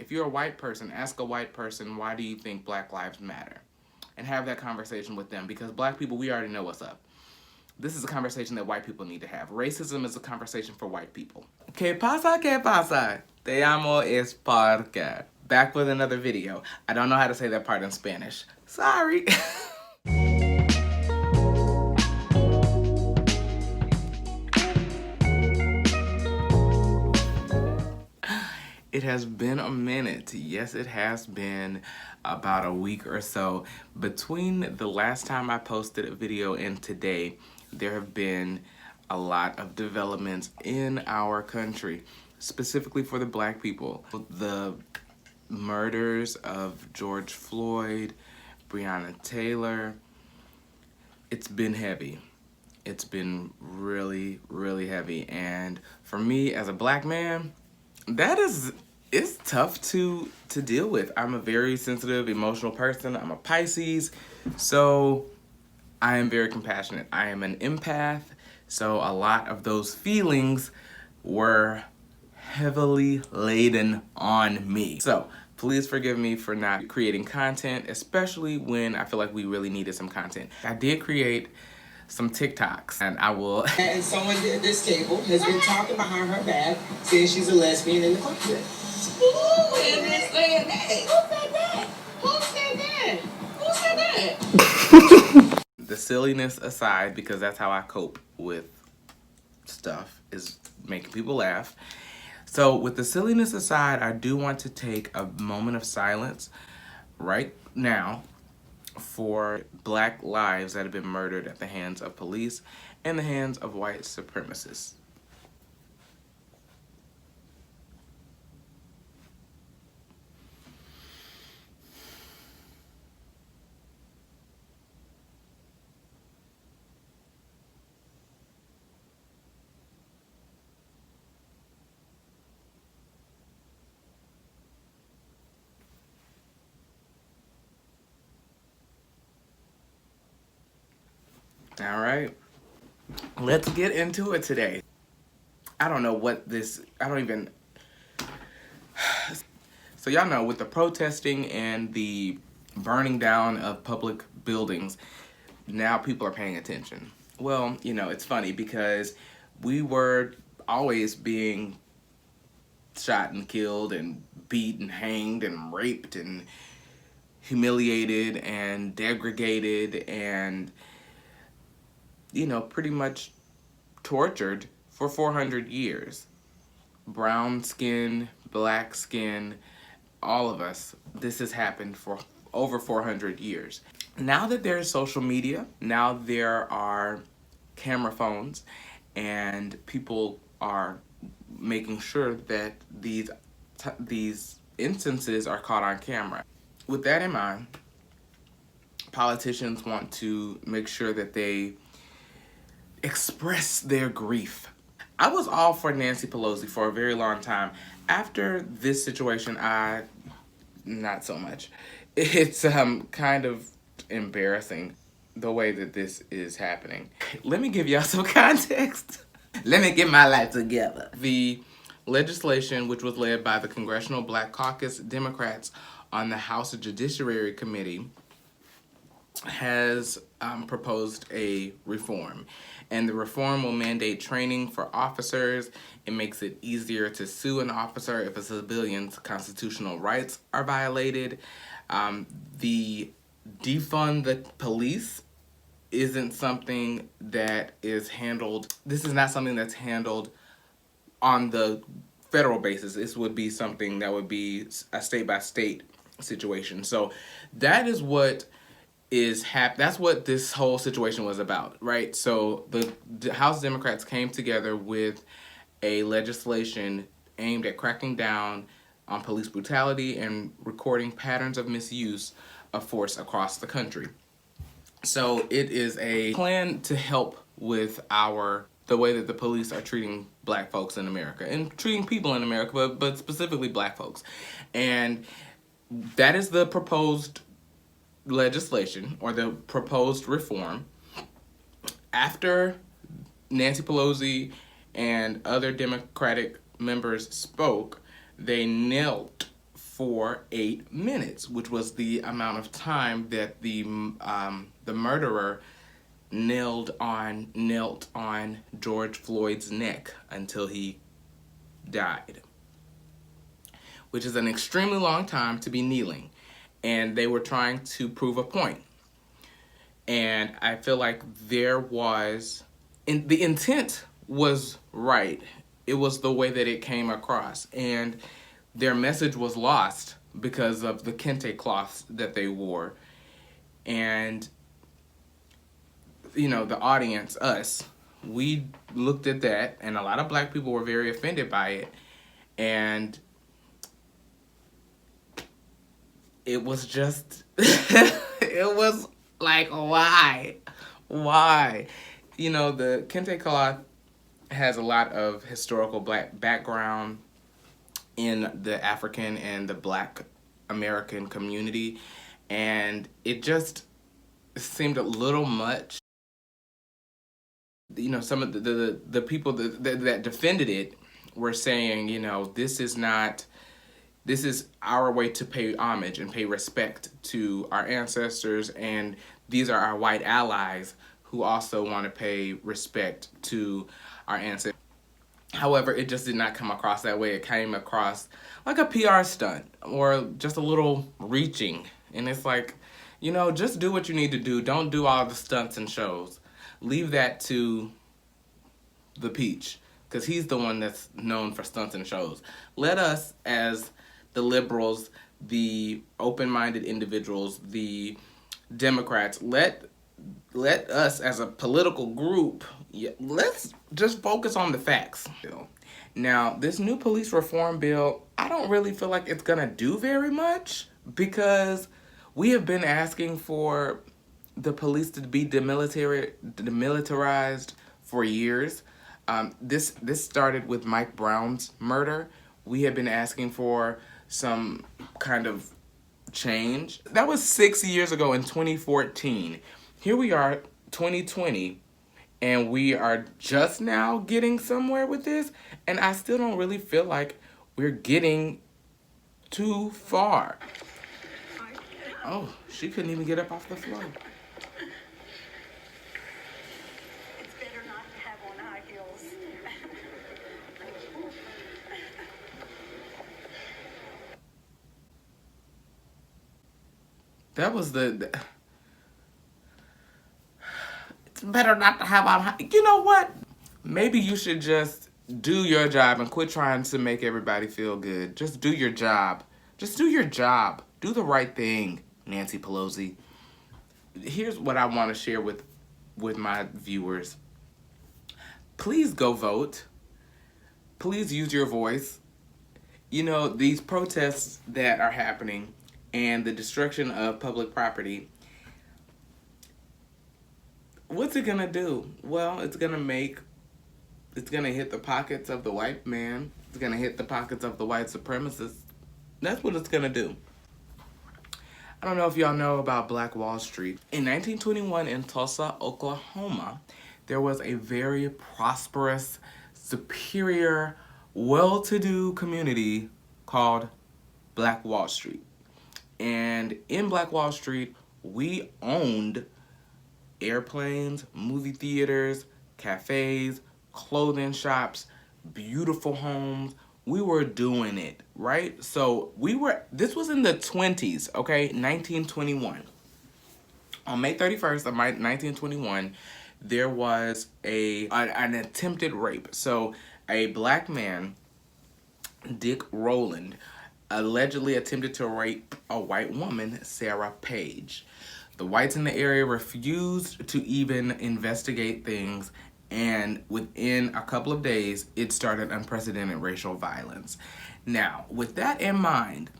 If you're a white person, ask a white person, why do you think Black Lives Matter? And have that conversation with them, because black people, we already know what's up. This is a conversation that white people need to have. Racism is a conversation for white people. ¿Qué pasa? ¿Qué pasa? Te amo es porque. Back with another video. I don't know how to say that part in Spanish. Sorry. It has been a minute. Yes, it has been about a week or so. Between the last time I posted a video and today, there have been a lot of developments in our country, specifically for the black people. The murders of George Floyd, Breonna Taylor, it's been heavy. It's been really, really heavy. And for me as a black man, it's tough to deal with. I'm a very sensitive, emotional person. I'm a Pisces, so I am very compassionate. I am an empath, so a lot of those feelings were heavily laden on me. So please forgive me for not creating content, especially when I feel like we really needed some content. I did create some TikToks, and I will. And someone at this table has been talking behind her back, saying she's a lesbian in the closet. Who is saying that? Who said that? Who said that? Who said that? The silliness aside, because that's how I cope with stuff, is making people laugh. So with the silliness aside, I do want to take a moment of silence right now for black lives that have been murdered at the hands of police and the hands of white supremacists. All right, let's get into it today. I don't know what this, so y'all know, with the protesting and the burning down of public buildings, now people are paying attention. Well, you know, it's funny because we were always being shot and killed and beat and hanged and raped and humiliated and degraded and, you know, pretty much tortured for 400 years. Brown skin, black skin, all of us, this has happened for over 400 years. Now that there's social media, now there are camera phones, and people are making sure that these instances are caught on camera. With that in mind, politicians want to make sure that they express their grief. I was all for Nancy Pelosi for a very long time. After this situation, not so much. It's kind of embarrassing the way that this is happening. Let me give y'all some context. Let me get my life together. The legislation, which was led by the Congressional Black Caucus Democrats on the House Judiciary Committee, has proposed a reform. And the reform will mandate training for officers. It makes it easier to sue an officer if a civilian's constitutional rights are violated. The defund the police isn't something that is handled. This is not something that's handled on the federal basis. This would be something that would be a state-by-state situation. So that is what that's what this whole situation was about, right? So the House Democrats came together with a legislation aimed at cracking down on police brutality and recording patterns of misuse of force across the country. So it is a plan to help with the way that the police are treating black folks in America and treating people in America, but specifically black folks. And that is the proposed legislation, or the proposed reform. After Nancy Pelosi and other Democratic members spoke, they knelt for 8 minutes, which was the amount of time that the murderer knelt on George Floyd's neck until he died, which is an extremely long time to be kneeling. And they were trying to prove a point. And I feel like the intent was right. It was the way that it came across. And their message was lost because of the Kente cloths that they wore. And, you know, the audience, us, we looked at that, and a lot of black people were very offended by it. And it was just, it was like, why? Why? You know, the Kente cloth has a lot of historical black background in the African and the Black American community, and it just seemed a little much. You know, some of the people that defended it were saying, you know, this is our way to pay homage and pay respect to our ancestors, and these are our white allies who also want to pay respect to our ancestors. However, it just did not come across that way. It came across like a PR stunt or just a little reaching. And it's like, you know, just do what you need to do. Don't do all the stunts and shows. Leave that to the Peach, because he's the one that's known for stunts and shows. Let us, as the liberals, the open-minded individuals, the Democrats, let us as a political group, let's just focus on the facts. Now, this new police reform bill, I don't really feel like it's gonna do very much, because we have been asking for the police to be demilitarized for years. This started with Mike Brown's murder. We have been asking for some kind of change. That was 6 years ago in 2014. Here we are, 2020, and we are just now getting somewhere with this, and I still don't really feel like we're getting too far. Oh, she couldn't even get up off the floor. It's better not to have on high heels. That was it's better not to have on. You know what? Maybe you should just do your job and quit trying to make everybody feel good. Just do your job. Just do your job. Do the right thing, Nancy Pelosi. Here's what I want to share with my viewers. Please go vote. Please use your voice. You know, these protests that are happening and the destruction of public property, what's it gonna do? Well, it's gonna hit the pockets of the white man. It's gonna hit the pockets of the white supremacists. That's what it's gonna do. I don't know if y'all know about Black Wall Street. In 1921 in Tulsa, Oklahoma, there was a very prosperous, superior, well-to-do community called Black Wall Street. And in Black Wall Street, we owned airplanes, movie theaters, cafes, clothing shops, beautiful homes. We were doing it, right? So this was in the 20s, okay? 1921. On May 31st of 1921, there was an attempted rape. So a black man, Dick Rowland, allegedly attempted to rape a white woman, Sarah Page. The whites in the area refused to even investigate things, and within a couple of days, it started unprecedented racial violence. Now, with that in mind,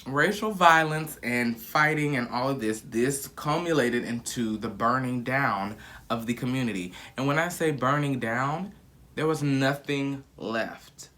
racial violence and fighting and all of this culminated into the burning down of the community. And when I say burning down, there was nothing left.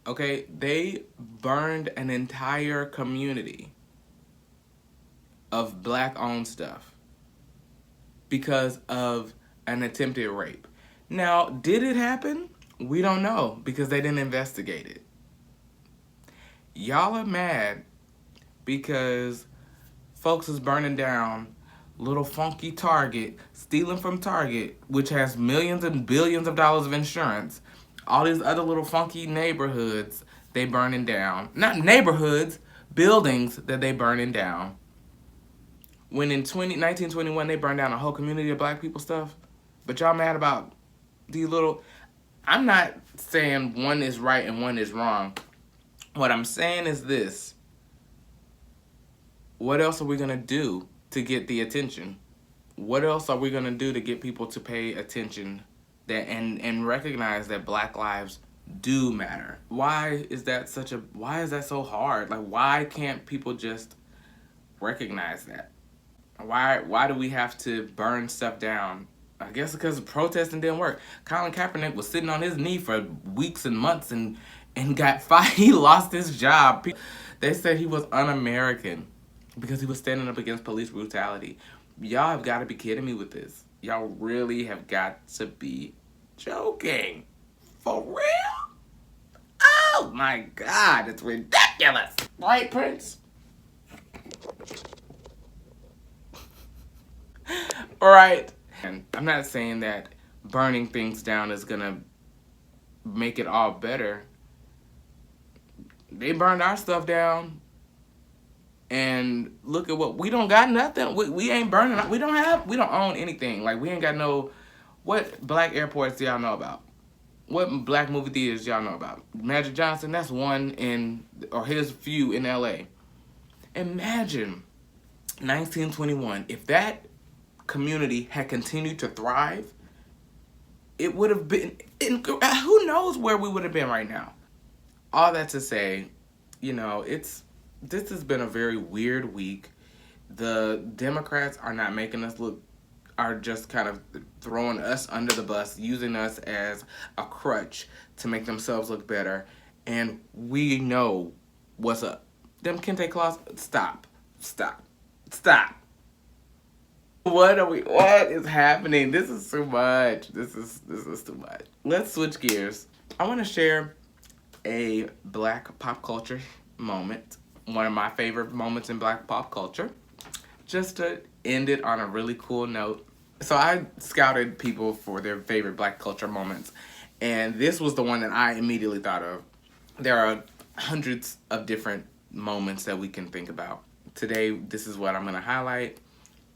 Okay, they burned an entire community of black-owned stuff because of an attempted rape. Now, did it happen? We don't know because they didn't investigate it. Y'all are mad because folks is burning down little funky Target, stealing from Target, which has millions and billions of dollars of insurance. All these other little funky neighborhoods, they burning down. Not neighborhoods, buildings that they burning down. When in 1921 they burned down a whole community of black people stuff. But y'all mad about these little... I'm not saying one is right and one is wrong. What I'm saying is this. What else are we going to do to get the attention? What else are we going to do to get people to pay attention that and recognize that black lives do matter? Why is that so hard? Like, why can't people just recognize that? Why do we have to burn stuff down? I guess because protesting didn't work. Colin Kaepernick was sitting on his knee for weeks and months and got fired. He lost his job. They said he was un-American because he was standing up against police brutality. Y'all have got to be kidding me with this. Y'all really have got to be joking. For real? Oh my God, it's ridiculous. Right, Prince? Right. And I'm not saying that burning things down is gonna make it all better. They burned our stuff down. And look at what we don't got nothing. We ain't burning. We don't own anything. Like, we ain't got no. What black airports do y'all know about? What black movie theaters y'all know about? Magic Johnson, that's one or his few in LA. Imagine 1921, if that community had continued to thrive, it would have been, who knows where we would have been right now. All that to say, this has been a very weird week. The Democrats are not making us are just kind of throwing us under the bus, using us as a crutch to make themselves look better. And we know what's up. Them Kente claws, stop. What is happening? This is too much. This is too much. Let's switch gears. I want to share a black pop culture moment. One of my favorite moments in black pop culture. Just to end it on a really cool note. So I scouted people for their favorite black culture moments. And this was the one that I immediately thought of. There are hundreds of different moments that we can think about. Today, this is what I'm going to highlight.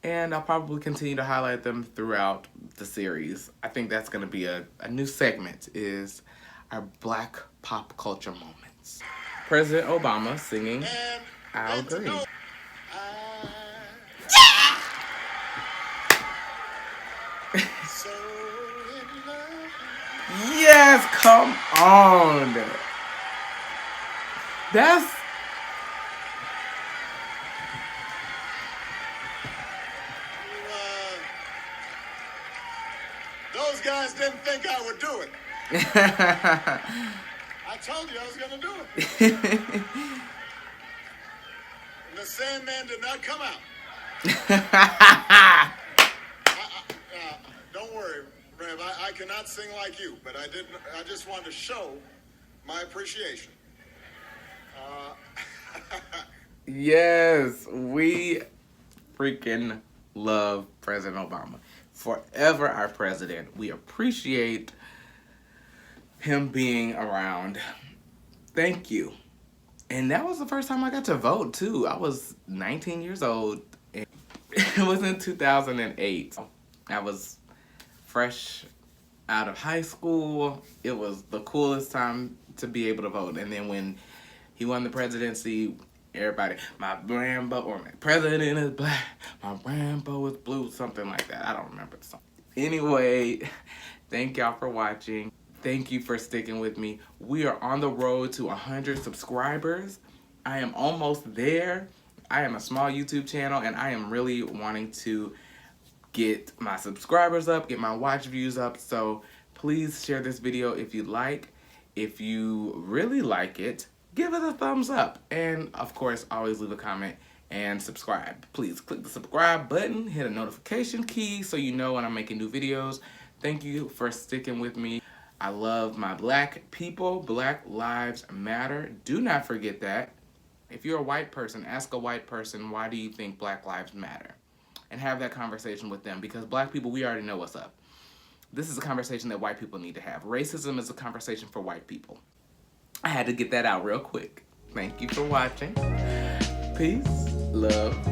And I'll probably continue to highlight them throughout the series. I think that's going to be a new segment, is our black pop culture moments. President Obama singing I'll Agree. Yes, come on. That's... Those guys didn't think I would do it. I told you I was going to do it. And the Sandman did not come out. Don't worry, Rev. I cannot sing like you, but I just wanted to show my appreciation. Yes, we freaking love President Obama. Forever our president. We appreciate him being around. Thank you. And that was the first time I got to vote, too. I was 19 years old. It was in 2008. I was fresh out of high school. It was the coolest time to be able to vote. And then when he won the presidency, everybody, my rainbow, or my president is black, my rainbow is blue, something like that. I don't remember the song. Anyway, thank y'all for watching. Thank you for sticking with me. We are on the road to 100 subscribers. I am almost there. I am a small YouTube channel, and I am really wanting to get my subscribers up, get my watch views up. So please share this video if you like. If you really like it, give it a thumbs up. And of course, always leave a comment and subscribe. Please click the subscribe button, hit a notification key so you know when I'm making new videos. Thank you for sticking with me. I love my black people. Black lives matter. Do not forget that. If you're a white person, ask a white person, why do you think black lives matter? And have that conversation with them, because black people, we already know what's up. This is a conversation that white people need to have. Racism is a conversation for white people. I had to get that out real quick. Thank you for watching. Peace, love,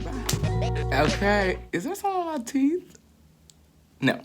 bye. Okay, is there something on my teeth? No.